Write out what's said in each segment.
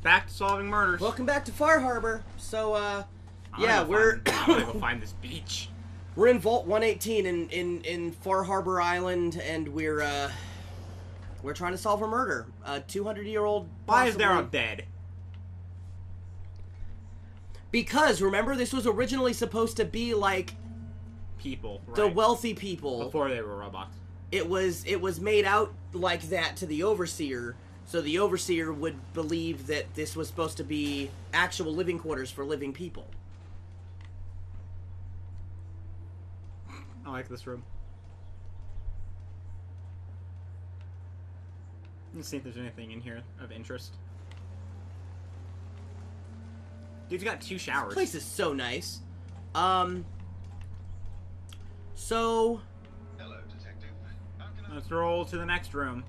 Back to solving murders. Welcome back to Far Harbor. So, yeah, I'm gonna go find this beach. we're in Vault 118 in Far Harbor Island, and we're trying to solve a murder. A 200-year-old. Why is there a bed? Because remember, this was originally supposed to be like People, right. the wealthy people before they were robots. It was made out like that to the overseer, so the overseer would believe that this was supposed to be actual living quarters for living people. I like this room. Let's see if there's anything in here of interest. Dude's got 2 showers. This place is so nice. So... Hello, detective. Let's roll to the next room.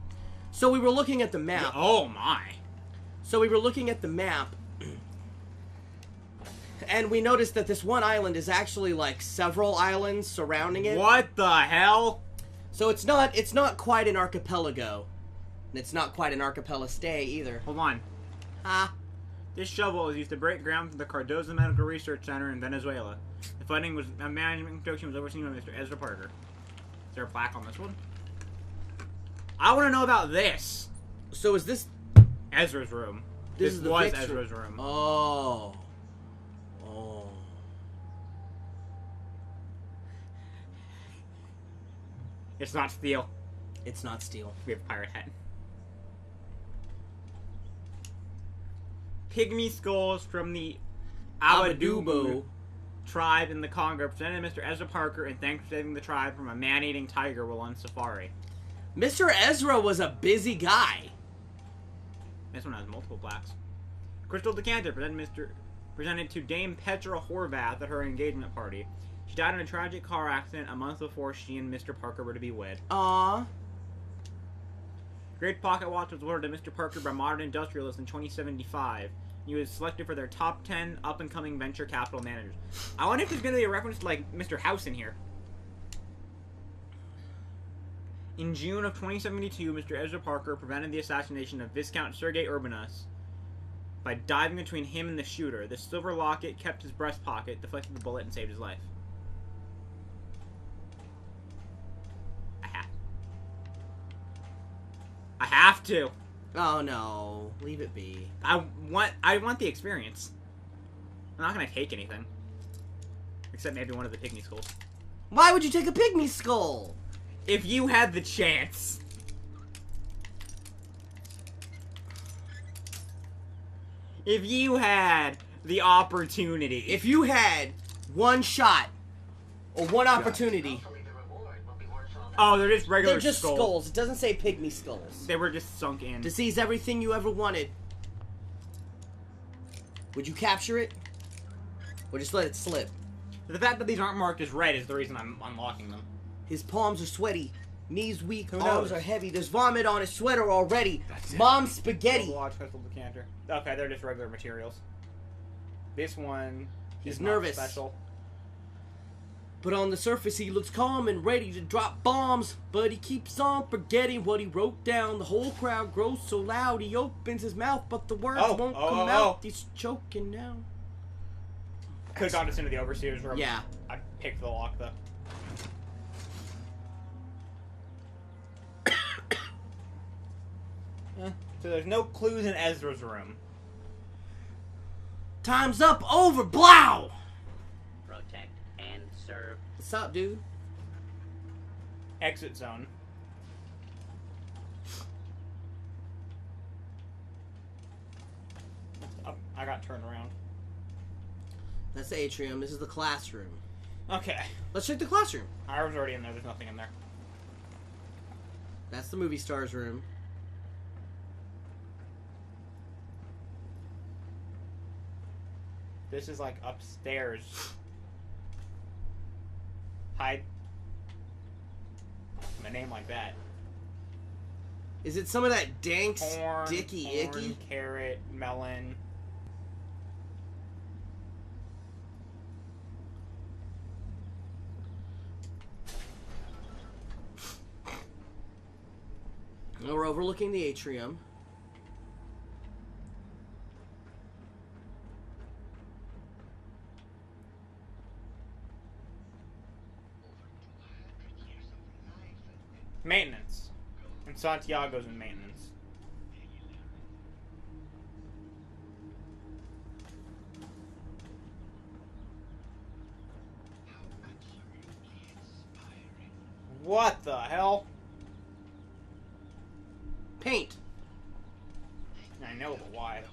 So we were looking at the map. Oh my. So we were looking at the map, and we noticed that this one island is actually like several islands surrounding it. What the hell? So it's not quite an archipelago. And it's not quite an archipelago either. Hold on. Ah. This shovel was used to break ground for the Cardozo Medical Research Center in Venezuela. The funding was management construction was overseen by Mr. Ezra Parker. Is there a plaque on this one? I want to know about this. So is this Ezra's room? This was picture. Ezra's room. Oh. It's not steel. It's not steel. We have a pirate hat. Pygmy skulls from the Abadubu tribe in the Congo presented Mr. Ezra Parker and thanks for saving the tribe from a man-eating tiger while on safari. Mr. Ezra was a busy guy. This one has multiple plaques. Crystal decanter presented to Dame Petra Horvath at her engagement party. She died in a tragic car accident a month before she and Mr. Parker were to be wed. Aww. Great Pocket Watch was awarded to Mr. Parker by Modern Industrialists in 2075. He was selected for their top 10 up-and-coming venture capital managers. I wonder if there's going to be a reference to, like, Mr. House in here. In June of 2072, Mr. Ezra Parker prevented the assassination of Viscount Sergei Urbanus by diving between him and the shooter. The silver locket kept his breast pocket, deflected the bullet, and saved his life. I have to. Oh no, leave it be. I want the experience. I'm not gonna take anything. Except maybe one of the pygmy skulls. Why would you take a pygmy skull? If you had the chance. If you had the opportunity. If you had one shot or one opportunity. Oh, they're just regular They're just skulls. It doesn't say pygmy skulls. They were just sunk in. To seize everything you ever wanted. Would you capture it? Or just let it slip? The fact that these aren't marked as red is the reason I'm unlocking them. His palms are sweaty. Knees weak. Who Arms knows? are heavy. There's vomit on his sweater already. That's it. Mom's spaghetti. Watch Crystal Decanter. Okay, they're just regular materials. This one He's is not nervous. special. But on the surface, he looks calm and ready to drop bombs. But he keeps on forgetting what he wrote down. The whole crowd grows so loud, he opens his mouth, but the words won't come out. He's choking now. Could have gotten us into the overseer's room. Yeah. I picked the lock, though. So there's no clues in Ezra's room. Time's up, over, blow! Protect and serve. What's up, dude? Exit zone. Oh, I got turned around. That's the atrium. This is the classroom. Okay. Let's check the classroom. I was already in there. There's nothing in there. That's the movie star's room. This is like upstairs. Hide. A name like that. Is it some of that dank, Corn, sticky, icky? carrot, melon. We're overlooking the atrium. And Santiago's in maintenance. What the hell? Paint. I know, but why?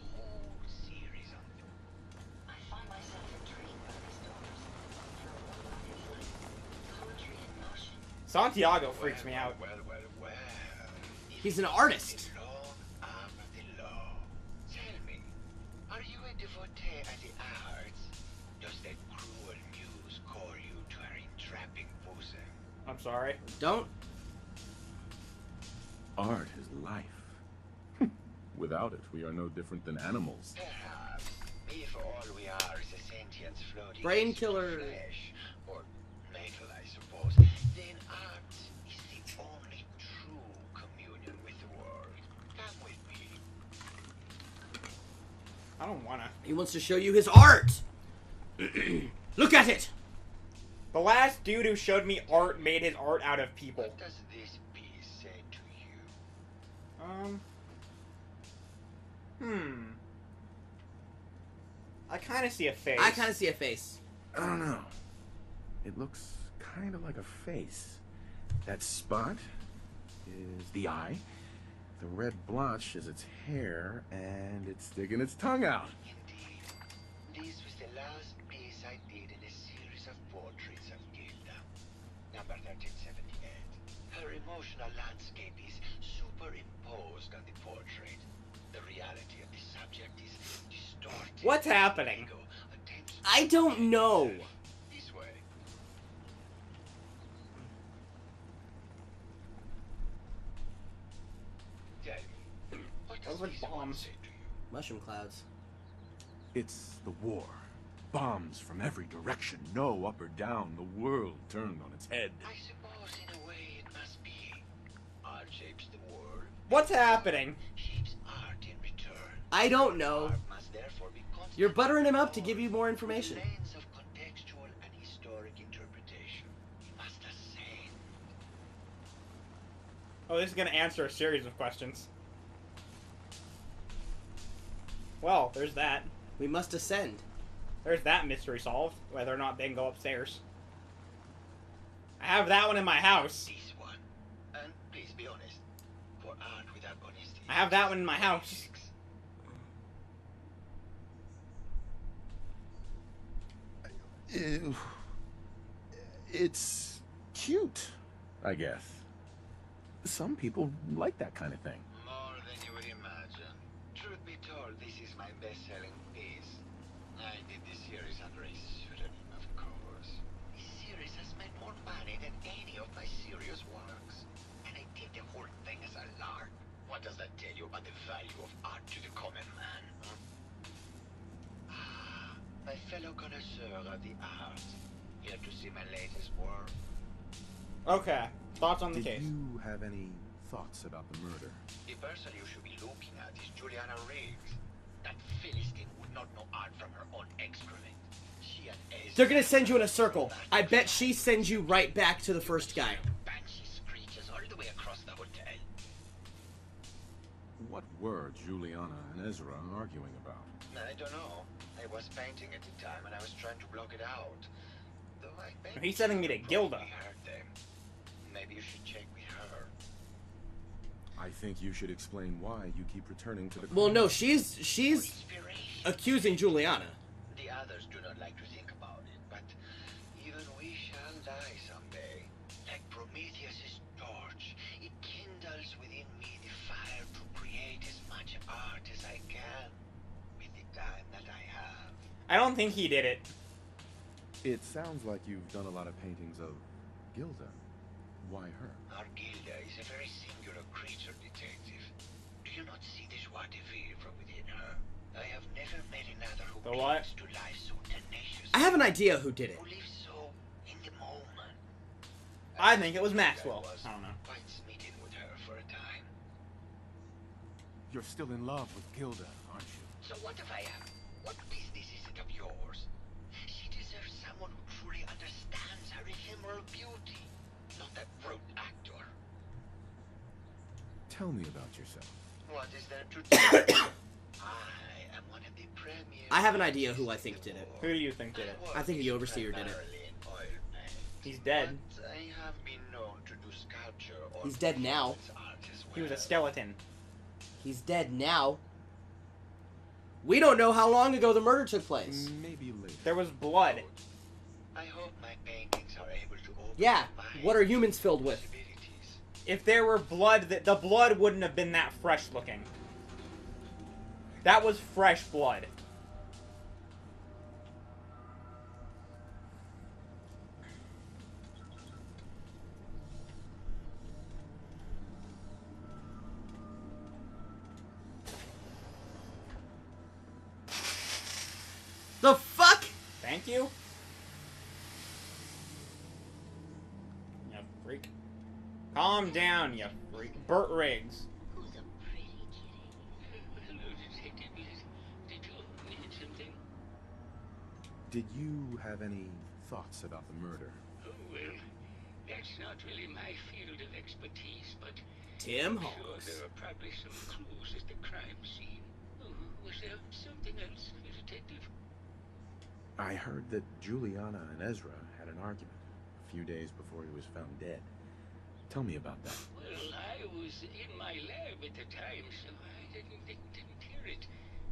Santiago freaks me out. He's an artist. Tell me, are you a devotee of the arts? Does that cruel muse call you to her entrapping bosom? I'm sorry. Don't. Art is life. Without it, we are no different than animals. Perhaps, if all we are is a sentient floating Brain killer. flesh, or metal, I suppose, then art is the only true communion with the world. Come with me. I don't wanna. He wants to show you his art. Look at it. The last dude who showed me art made his art out of people. What does this piece say to you? I kind of see a face. I kind of see a face. I don't know. It looks kind of like a face. That spot is the eye. The red blotch is its hair, and it's sticking its tongue out. Indeed. This was the last piece I did in a series of portraits of Gilda. Number 1378. Her emotional landscape is superimposed on the portrait. The reality of the subject is distorted. What's happening? Ego attempts to I don't know. this way. Tell me, what does Those are this one bombs. say to you? Mushroom clouds. It's the war. Bombs from every direction. No up or down. The world turned on its head. I suppose in a way it must be. Art shapes the world. What's happening? Shapes art in return. I don't know. Art must therefore be constantly You're buttering him up to give you more information. through the lens of contextual and historic interpretation. It must ascend. Oh, this is gonna answer a series of questions. Well, there's that. We must ascend. There's that mystery solved. Whether or not they can go upstairs. I have that one in my house. This one. And please be honest. For art without honesty. I have that one in my house. It's cute, I guess. Some people like that kind of thing. More than you would imagine. Truth be told, this is my best-selling piece. I did this series under a pseudonym, of course. This series has made more money than any of my serious works. And I did the whole thing as a lark. What does that tell you about the value of art to the common man? My fellow connoisseur of the arts. Here to see my latest work. Okay. Thoughts on the Did case? you have any thoughts about the murder? The person you should be looking at is Juliana Riggs. That Philistine would not know art from her own excrement. She and Ezra. They're gonna send you in a circle. I bet she sends you right back to the first guy. Banshee screeches all the way across the hotel. What were Juliana and Ezra arguing about? I don't know. I was painting at the time and I was trying to block it out. Though I bet He's sending me to you Gilda. probably heard them. Maybe you should check with her. I think you should explain why you keep returning to the... Well, no, she's Inspiration. accusing Juliana. The others do not like to think about it, but even we shall die someday. Like Prometheus's torch, it kindles within me the fire to create as much art as I can with the time that I have. I don't think he did it. It sounds like you've done a lot of paintings of Gilda. Why her? Our Gilda is a very singular creature, detective. Do you not see the joie de vivre from within her? I have never met another who The what? clings to life so tenacious. I have an idea who did it. Who lives so in the moment. I think it was think Maxwell. was I don't know. quite smitten with her for a time. You're still in love with Gilda, aren't you? So what if I am? What business is it of yours? She deserves someone who truly understands her ephemeral beauty, not that rote actor. Tell me about yourself. What is there to tell? I am one of the premier... I have an idea who I think did it. Who do you think did it? I think the overseer did it. He's dead. But I have been known to do sculpture or He's dead now. performance art as He was a well. skeleton. He's dead now. We don't know how long ago the murder took place. Maybe later. There was blood. I hope my paintings are able to open Yeah. my mind What are humans filled with? possibilities. If there were blood, the blood wouldn't have been that fresh looking. That was fresh blood. The fuck? Thank you. You freak. Calm down, you freak. Burt Riggs. Who's a pretty kitty? Hello, Detective. Did you need something? Did you have any thoughts about the murder? Oh, well, that's not really my field of expertise, but Tim I'm sure Honks. there are probably some clues at the crime scene. Oh, was there something else, Detective? I heard that Juliana and Ezra had an argument a few days before he was found dead. Tell me about that. Well, I was in my lab at the time, so I didn't hear it.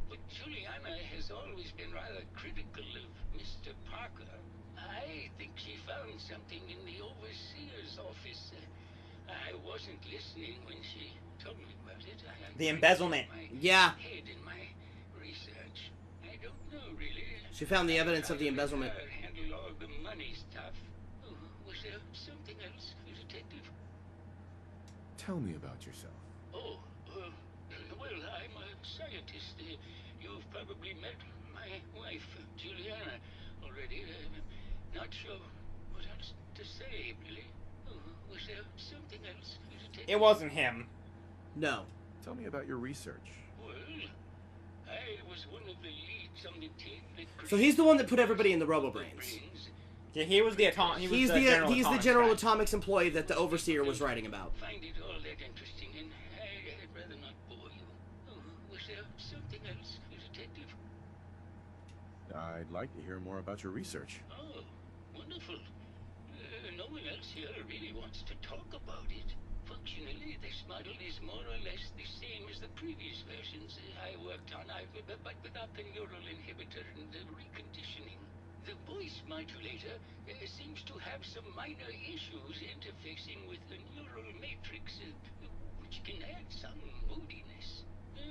But Juliana has always been rather critical of Mr. Parker. I think she found something in the overseer's office. I wasn't listening when she told me about it. The embezzlement. Yeah. Head in my research. I don't know really. She found the evidence of the embezzlement. Handle all the money stuff. Oh, was there something else, Detective? Tell me about yourself. Oh, well, I'm a scientist. You've probably met my wife, Juliana, already. Not sure what else to say, really. Oh, was there something else, Detective? It wasn't him. No. Tell me about your research. Well, I was one of the leads on the team that So he's the one that put everybody in the robo-brains. brains. Yeah, he was the He's the General Atomics employee that the overseer was writing about. Find it all that interesting, and I'd rather not bore you. Oh, was there something else, Detective? I'd like to hear more about your research. Oh, wonderful. No one else here really wants to talk about it. Functionally, this model is more or less the same as the previous versions I worked on, but without the neural inhibitor and the reconditioning. The voice modulator seems to have some minor issues interfacing with the neural matrix, which can add some moodiness.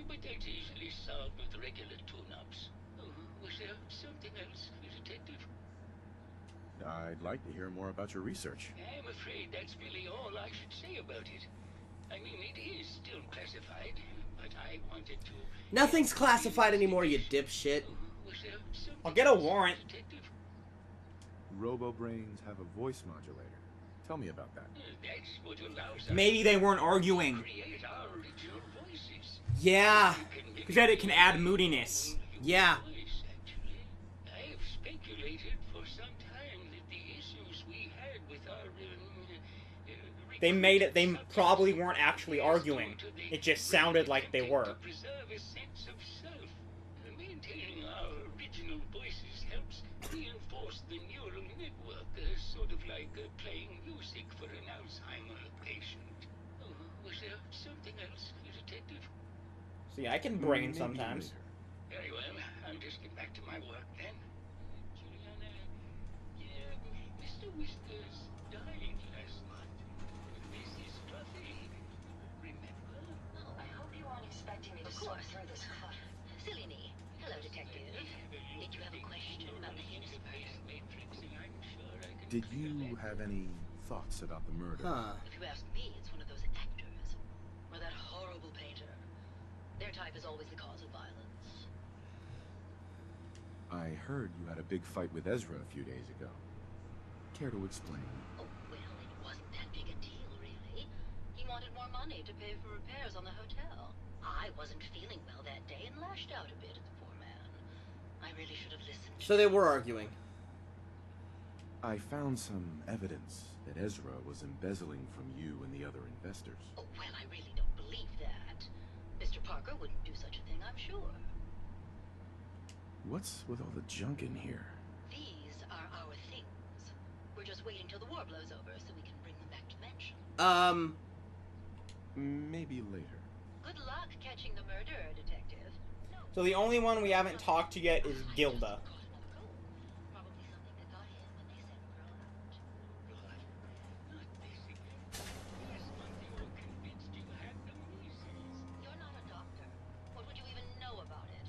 But that's easily solved with regular tune-ups. Oh, was there something else, Detective? I'd like to hear more about your research. I'm afraid that's really all I should say about it. I mean, it is still classified, but I wanted to... Nothing's classified anymore, you dipshit. Was there something I'll get a else, warrant. Detective? Robo-brains have a voice modulator. Tell me about that. That's what allows us Maybe they weren't to arguing. create our original voices. Yeah. He said it can add moodiness. Yeah. Voice, actually. I have speculated for some time that the issues we had with our They made it. They probably weren't actually arguing. It just sounded like they were. to preserve a sense of self. Maintaining our original voices helps reinforce the neural network, sort of like playing music for an Alzheimer patient. Oh, was there something else, Detective? See, I can brain Maybe sometimes. later. Very well. I'll just get back to my work then. Juliana, Mr. Whiskers died last month. Mrs. Fluffy, remember? Oh, I hope you aren't expecting me to sort through this. Silly me. Hello, detective. Did you have a question about the Higgs Matrix, and I'm sure I can Did you have any thoughts about the murder? Huh. If you ask me, it's one of those actors. Or that horrible painter. Their type is always the cause of violence. I heard you had a big fight with Ezra a few days ago. Care to explain? Oh, well, it wasn't that big a deal, really. He wanted more money to pay for repairs on the hotel. I wasn't feeling well that day and lashed out a bit at the poor man. I really should have listened. So they were arguing. I found some evidence that Ezra was embezzling from you and the other investors. Oh, well, I really don't believe What's with all the junk in here? These are our things. We're just waiting till the war blows over so we can bring them back to Mansion. Maybe later. Good luck catching the murderer, Detective. No. So the only one we haven't talked to yet is Gilda. Probably something that got him when they sent Pearl out. God, not this again. Last month you were convinced you had the measles. You're not a doctor. What would you even know about it?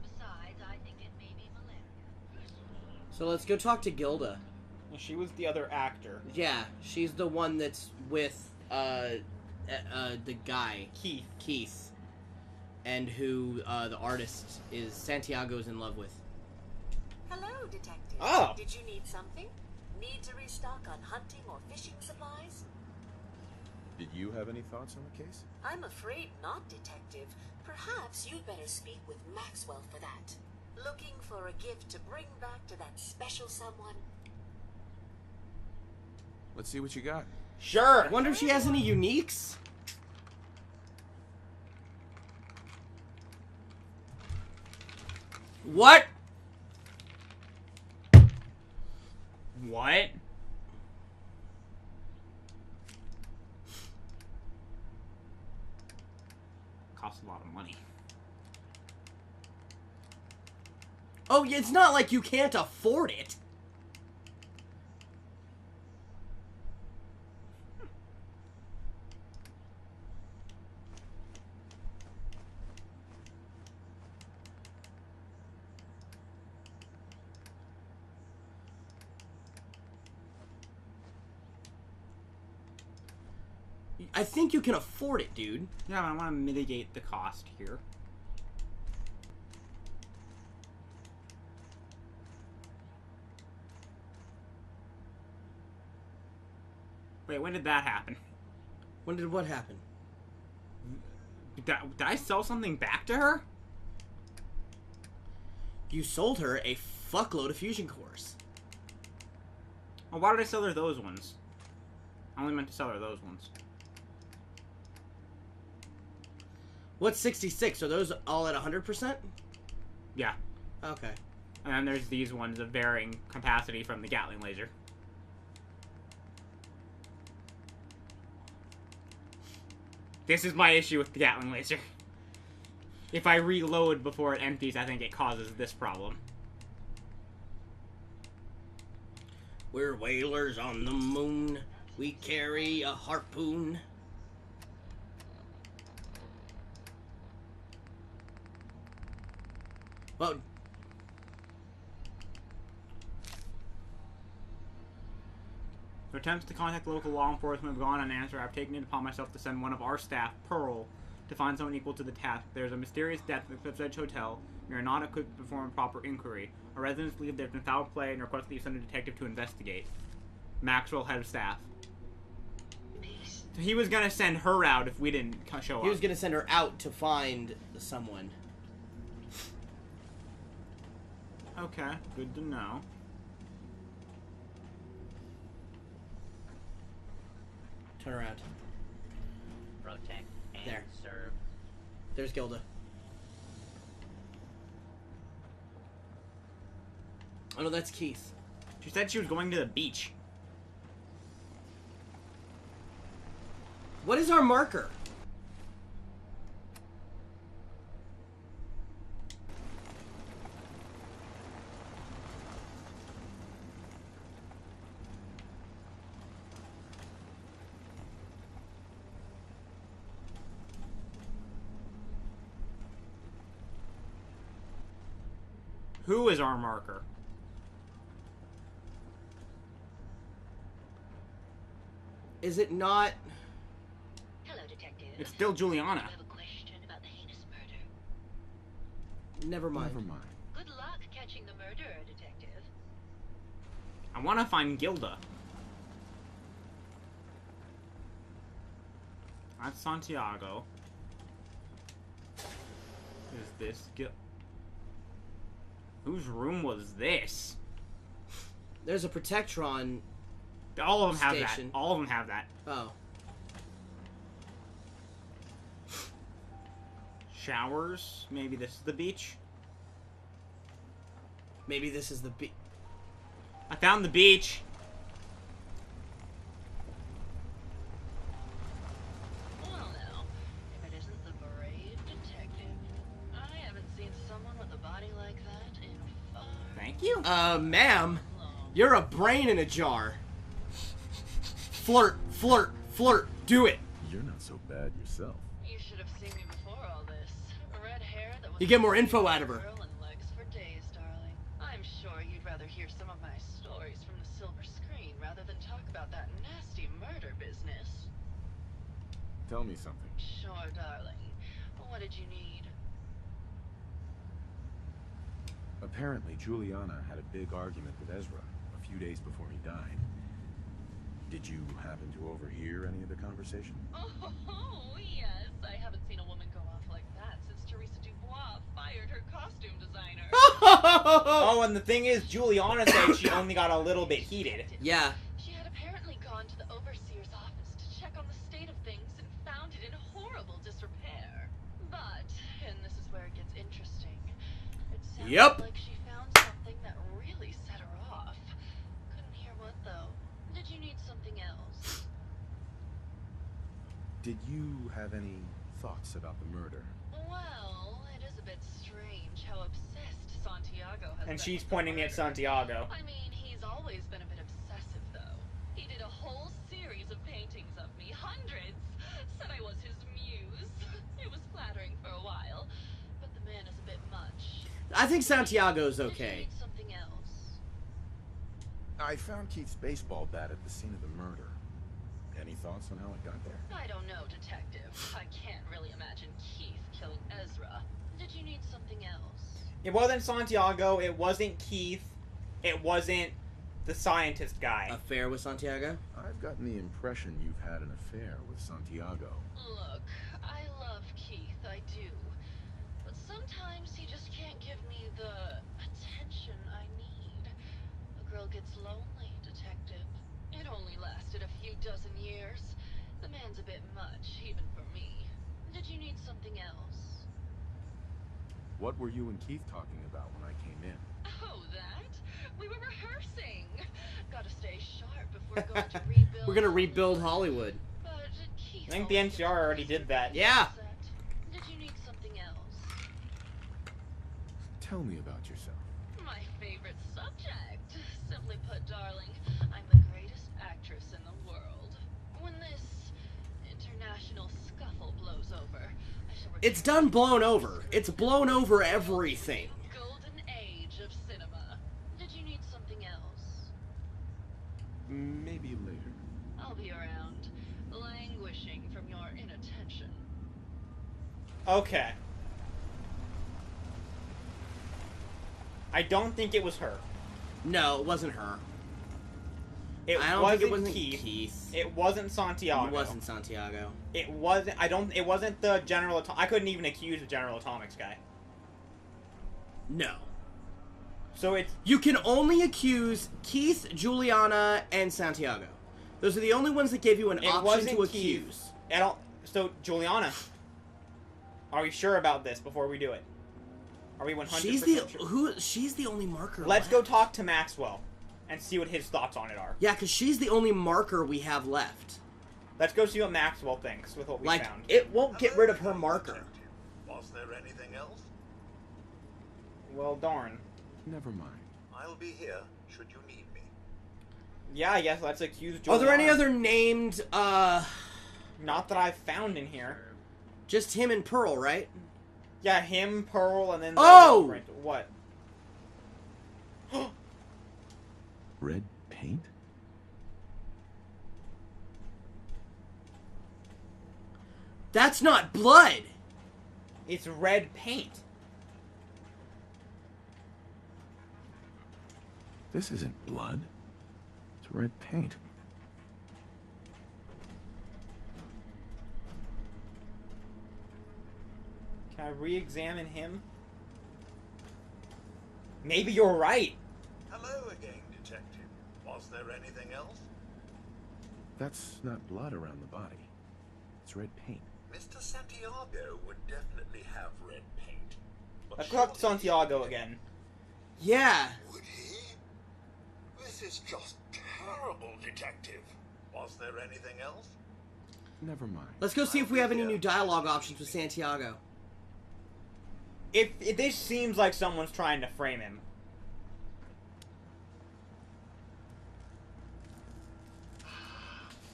Besides, I think it may be malaria. So let's go talk to Gilda. She was the other actor. Yeah, she's the one that's with the guy Keith, and who the artist is Santiago's in love with. Hello, Detective. Oh. Did you need something? Need to restock on hunting or fishing supplies? Did you have any thoughts on the case? I'm afraid not, Detective. Perhaps you'd better speak with Maxwell for that. Looking for a gift to bring back to that special someone? Let's see what you got. Sure. I wonder if she has any uniques. What? What? Costs a lot of money. Oh, it's not like you can't afford it. I think you can afford it, dude. Yeah, but I want to mitigate the cost here. Wait, when did that happen? When did what happen? Did I sell something back to her? You sold her a fuckload of fusion cores. Oh, why did I sell her those ones? I only meant to sell her those ones. What's 66? Are those all at 100%? Yeah. Okay. And then there's these ones of varying capacity from the Gatling laser. This is my issue with the Gatling laser. If I reload before it empties, I think it causes this problem. We're whalers on the moon. We carry a harpoon. Well, So attempts to contact local law enforcement have gone unanswered. I've taken it upon myself to send one of our staff, Pearl, to find someone equal to the task. There's a mysterious death at the Cliff's Edge Hotel. We are not equipped to perform proper inquiry. Our residents believe there's been foul play and request that you send a detective to investigate. Maxwell, head of staff. So he was gonna send her out if we didn't show up. he was gonna send her out to find someone. Okay, good to know. Turn around. Protect and There. serve. There's Gilda. Oh no, that's Keith. She said she was going to the beach. What is our marker? Who is our marker? Is it not? Hello, Detective. It's still Juliana. I have a question about the heinous murder. Never mind. Never mind. Good luck catching the murderer, Detective. I want to find Gilda. That's Santiago. Is this whose room was this? There's a Protectron. All of them have Station. that. All of them have that. Oh. Showers. Maybe this is the beach. Maybe this is the I found the beach. Well now, if it isn't the brave detective, I haven't seen someone with a body like that in far Thank you. Ma'am, long. you're a brain in a jar. Flirt, flirt, flirt. Do it. You're not so bad yourself. You should have seen me before all this. Red hair that was You get more info out of her. girl and legs for days, darling. I'm sure you'd rather hear some of my stories from the silver screen rather than talk about that nasty murder business. Tell me something. Sure, darling. What did you need? Apparently, Juliana had a big argument with Ezra a few days before he died. Did you happen to overhear any of the conversation? Oh, yes. I haven't seen a woman go off like that since Teresa Dubois fired her costume designer. Oh, and the thing is, Juliana said she only got a little bit heated. Yeah. She had apparently gone to the overseer's office to check on the state of things and found it in horrible disrepair. But, and this is where it gets interesting, it sounds Yep. like she found something that really set her off. Couldn't hear what, though. Did you need something else? Did you have any thoughts about the murder? Well, it is a bit strange how obsessed Santiago has And been she's with the pointing at murder. Santiago. I mean, he's always been a bit obsessive, though. He did a whole series of paintings of me, hundreds. Said I was his muse. It was flattering for a while, but the man is a bit much. I think Santiago's Did you okay. need something else? I found Keith's baseball bat at the scene of the murder. Any thoughts on how it got there? I don't know, detective. I can't really imagine Keith killing Ezra. Did you need something else? It wasn't Santiago. It wasn't Keith. It wasn't the scientist guy. Affair with Santiago? I've gotten the impression you've had an affair with Santiago. Look, I love Keith, I do. But sometimes he just can't give me the attention I need. A girl gets lonely, detective. It only lasted a few dozen years. The man's a bit much, even for me. Did you need something else? What were you and Keith talking about when I came in? Oh, that? We were rehearsing. Gotta stay sharp if we're going to rebuild. We're gonna rebuild Hollywood. But Keith I think the always NCR already did that. Yeah. Did you need something else? Tell me about yourself. My favorite subject. Simply put, darling, I'm the greatest actress in the world. When this international scuffle blows over, I shall It's done blown over. It's blown over everything. golden age of cinema. Did you need something else? Maybe later. I'll be around, languishing from your inattention. Okay. I don't think it was her. No, it wasn't her. It I don't wasn't think it wasn't Keith. Keith. It wasn't Santiago. It wasn't Santiago. It wasn't. I don't. It wasn't the General. I couldn't even accuse the General Atomics guy. No. So it's You can only accuse Keith, Juliana, and Santiago. Those are the only ones that give you an It option wasn't to Keith. accuse. I don't. So Juliana, are we sure about this before we do it? Are we 100% She's the sure? she's the only marker. Let's left. go talk to Maxwell and see what his thoughts on it are. Yeah, because she's the only marker we have left. Let's go see what Maxwell thinks with what we Like, found. it won't get rid of her marker. Was there anything else? Well, darn. Never mind. I'll be here should you need me. Yeah, I guess let's accuse Are Juliana. there any other named, Not that I've found in here. just him and Pearl, right? Yeah, him, Pearl, and then... Oh! What? Red paint? That's not blood! It's red paint. This isn't blood. It's red paint. Can I re-examine him? Maybe you're right. Hello again, detective. Was there anything else? That's not blood around the body. It's red paint. Mr. Santiago would definitely have red paint. But Let's talk to surely- Santiago again. Yeah. Would he? This is just terrible, Detective. Was there anything else? Never mind. Let's go see if we have any new dialogue options with Santiago. If this seems like someone's trying to frame him.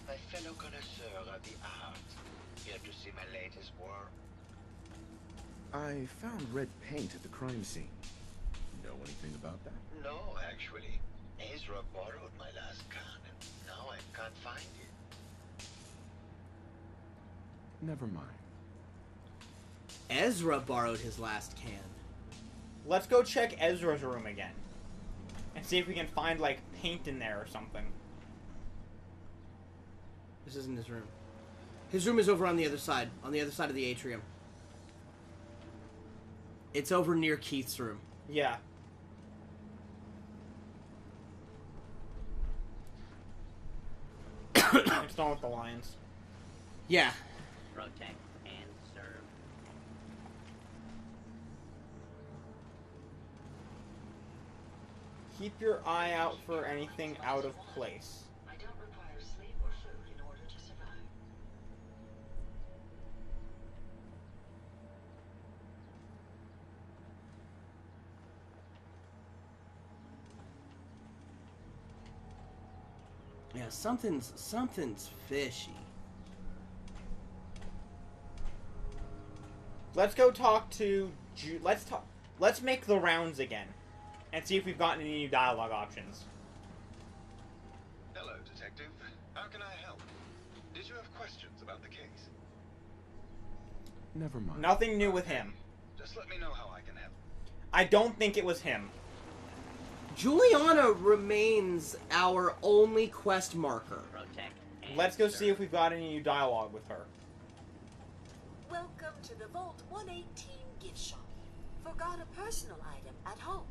My fellow connoisseur of the arts, here to see my latest work. I found red paint at the crime scene. Know anything about that? No, actually. Ezra borrowed my last can, and now I can't find it. Never mind. Ezra borrowed his last can. Let's go check Ezra's room again. And see if we can find, like, paint in there or something. This isn't his room. His room is over on the other side of the atrium. It's over near Keith's room. Yeah. It's not with the lions. Yeah. Protect and serve. Keep your eye out for anything out of place. I don't require sleep or food in order to survive. Yeah, something's fishy. Let's go talk to... Let's make the rounds again. And see if we've gotten any new dialogue options. Hello, Detective. How can I help? Did you have questions about the case? Never mind. Nothing new with him. Just let me know how I can help. I don't think it was him. Juliana remains our only quest marker. Protect and Let's go serve. see if we've got any new dialogue with her. Welcome to the Vault 118 gift shop. Forgot a personal item at home.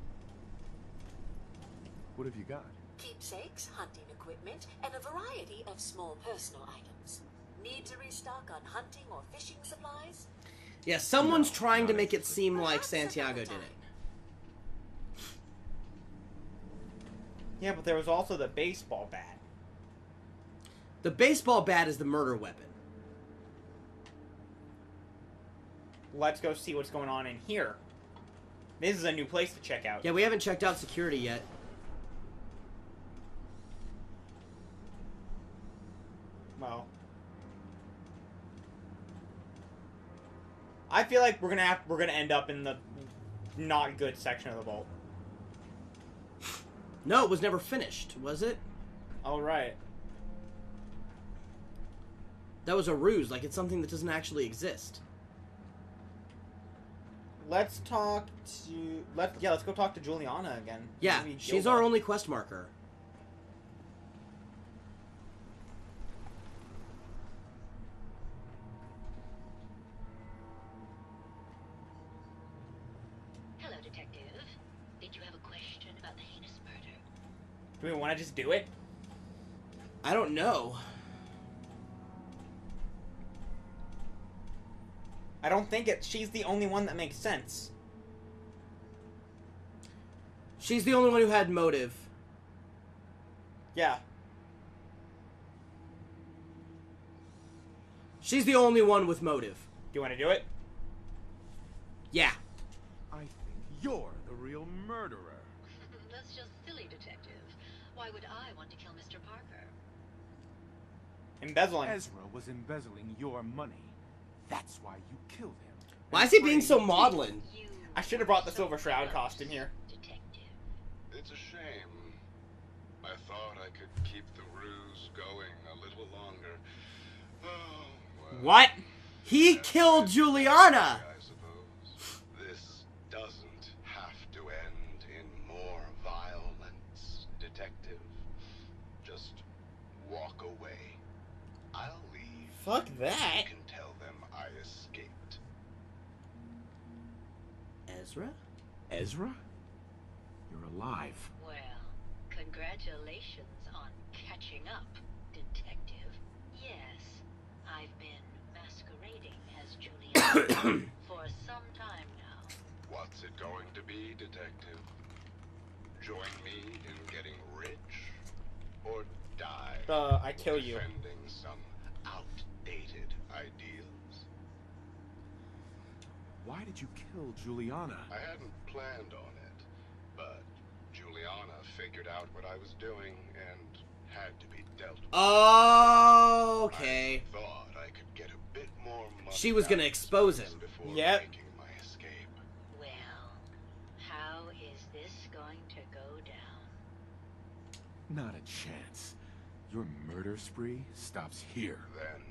What have you got? Keepsakes, hunting equipment, and a variety of small personal items. Need to restock on hunting or fishing supplies? Yeah, someone's trying to make it seem like Santiago did it. Yeah, but there was also the baseball bat. The baseball bat is the murder weapon. Let's go see what's going on in here. This is a new place to check out. Yeah, we haven't checked out security yet. Well, I feel like we're gonna end up in the not good section of the vault. No, it was never finished, was it? All right. That was a ruse, like it's something that doesn't actually exist. Let's talk to let's go talk to Juliana again. Yeah, Maybe she's Gilda. our only quest marker. Hello, Detective. Did you have a question about the heinous murder? Do we want to just do it? I don't know. I don't think it. She's the only one that makes sense. She's the only one who had motive. Yeah. She's the only one with motive. Do you want to do it? Yeah. I think you're the real murderer. That's just silly, Detective. Why would I want to kill Mr. Parker? Embezzling. Ezra was embezzling your money. That's why you killed him. Why is he being so maudlin? You I should have brought the Silver Shroud costume here. Detective. It's a shame. I thought I could keep the ruse going a little longer. Oh, well. What? He killed Juliana! I suppose. This doesn't have to end in more violence, Detective. Just walk away. I'll leave. Fuck that. You can tell them I escaped. Ezra? Ezra? You're alive. Well, congratulations on catching up, Detective. Yes, I've been masquerading as Juliana for some time now. What's it going to be, Detective? Join me in getting rich? Or die I kill you. defending some outdated ideals? Why did you kill Juliana? I hadn't planned on it, but Juliana figured out what I was doing and had to be dealt with. Okay. I thought I could get a bit more money. She was gonna expose him. Before Yep. making my escape. Well, how is this going to go down? Not a chance. Your murder spree stops here. Then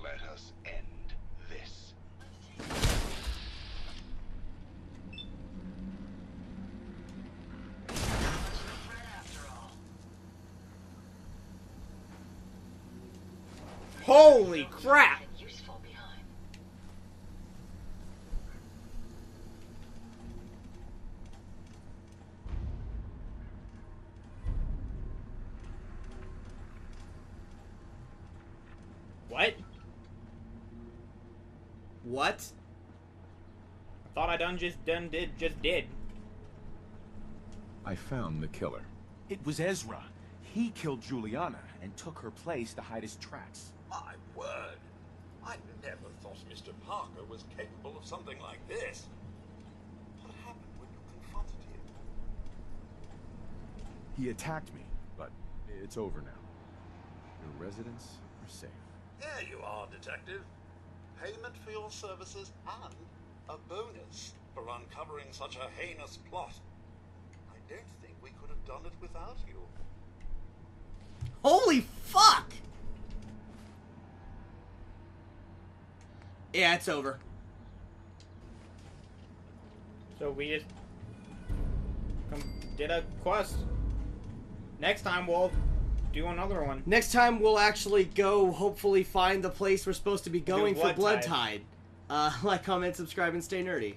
let us end this. Holy crap! Useful behind. What? What? I thought I just did. I found the killer. It was Ezra. He killed Juliana and took her place to hide his tracks. My word. I never thought Mr. Parker was capable of something like this. What happened when you confronted him? He attacked me, but it's over now. Your residents are safe. There you are, Detective. Payment for your services and a bonus for uncovering such a heinous plot. I don't think we could have done it without you. Holy fuck! Yeah, it's over. So we just did a quest. Next time we'll do another one. Next time we'll actually go, hopefully find the place we're supposed to be going for Blood Blood Tide. Like, comment, subscribe, and stay nerdy.